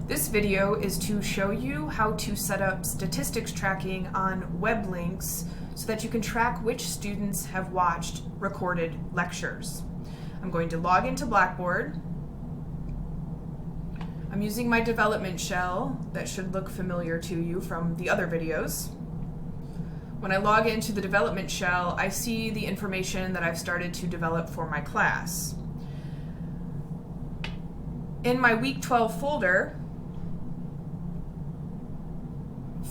This video is to show you how to set up statistics tracking on web links so that you can track which students have watched recorded lectures. I'm going to log into Blackboard. I'm using my development shell that should look familiar to you from the other videos. When I log into the development shell, I see the information that I've started to develop for my class. In my Week 12 folder,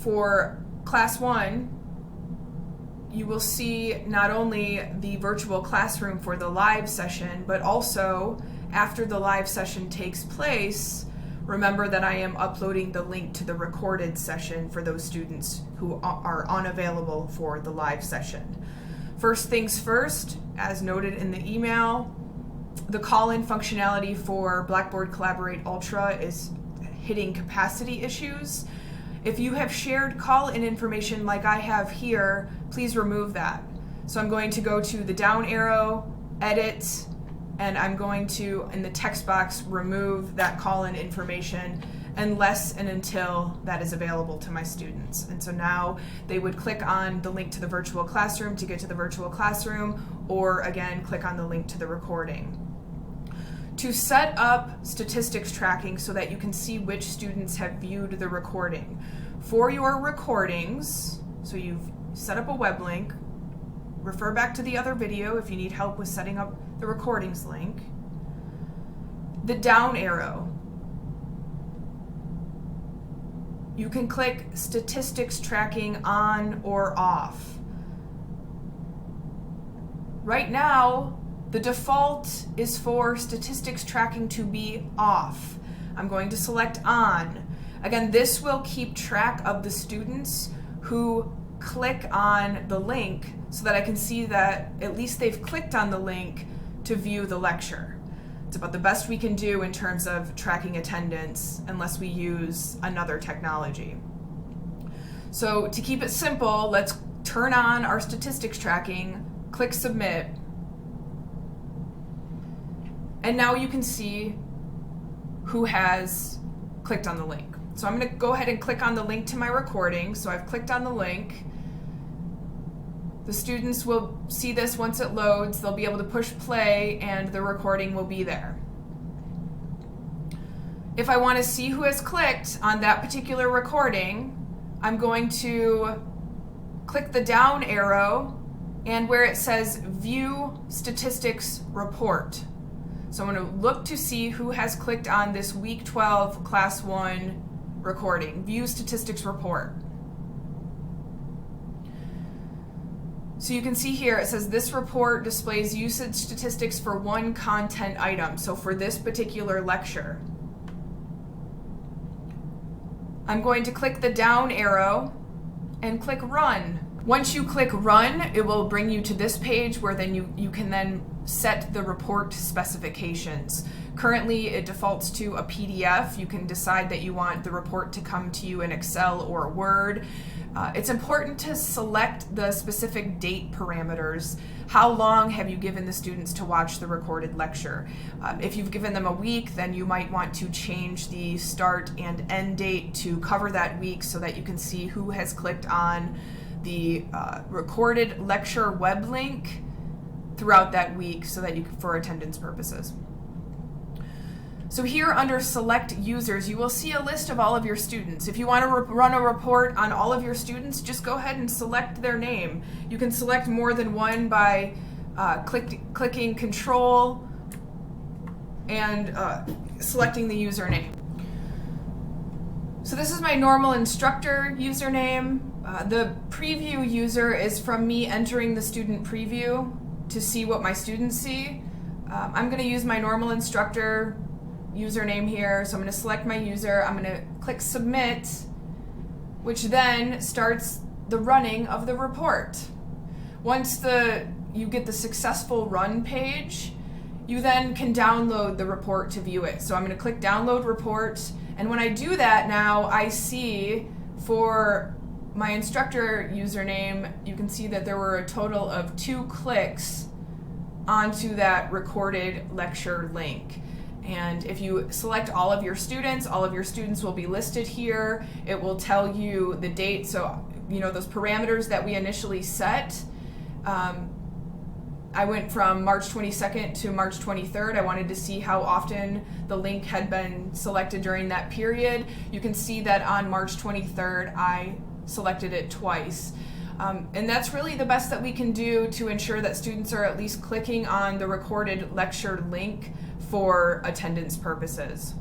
for Class 1, you will see not only the virtual classroom for the live session, but also after the live session takes place, remember that I am uploading the link to the recorded session for those students who are unavailable for the live session. First things first, as noted in the email, the call-in functionality for Blackboard Collaborate Ultra is hitting capacity issues. If you have shared call-in information like I have here, please remove that. So I'm going to go to the down arrow, edit, and I'm going to, in the text box, remove that call-in information unless and until that is available to my students. And so now they would click on the link to the virtual classroom to get to the virtual classroom, or again, click on the link to the recording. To set up statistics tracking so that you can see which students have viewed the recording. For your recordings, so you've set up a web link, refer back to the other video if you need help with setting up the recordings link. The down arrow. You can click statistics tracking on or off. Right now, the default is for statistics tracking to be off. I'm going to select on. Again, this will keep track of the students who click on the link so that I can see that at least they've clicked on the link to view the lecture. It's about the best we can do in terms of tracking attendance unless we use another technology. So to keep it simple, let's turn on our statistics tracking, click submit, and now you can see who has clicked on the link. So I'm going to go ahead and click on the link to my recording. So I've clicked on the link. The students will see this once it loads. They'll be able to push play and the recording will be there. If I want to see who has clicked on that particular recording, I'm going to click the down arrow and where it says View Statistics Report. So I'm going to look to see who has clicked on this Week 12 Class 1 recording. View Statistics Report. So you can see here it says this report displays usage statistics for one content item. So for this particular lecture, I'm going to click the down arrow and click Run. Once you click Run, it will bring you to this page where then you can then set the report specifications. Currently, it defaults to a PDF. You can decide that you want the report to come to you in Excel or Word. It's important to select the specific date parameters. How long have you given the students to watch the recorded lecture? If you've given them a week, then you might want to change the start and end date to cover that week so that you can see who has clicked on the recorded lecture web link throughout that week so that you can, for attendance purposes. So here under select users, you will see a list of all of your students. If you want to run a report on all of your students, just go ahead and select their name. You can select more than one by clicking Control and selecting the username. So this is my normal instructor username. The preview user is from me entering the student preview to see what my students see. I'm going to use my normal instructor username here, so I'm going to select my user. I'm going to click Submit, which then starts the running of the report. Once you get the successful run page, you then can download the report to view it. So I'm going to click Download Report, and when I do that now, I see for my instructor username, you can see that there were a total of 2 clicks onto that recorded lecture link. And if you select all of your students will be listed here. It will tell you the date. So, those parameters that we initially set, I went from March 22nd to March 23rd. I wanted to see how often the link had been selected during that period. You can see that on March 23rd, I selected it twice. And that's really the best that we can do to ensure that students are at least clicking on the recorded lecture link for attendance purposes.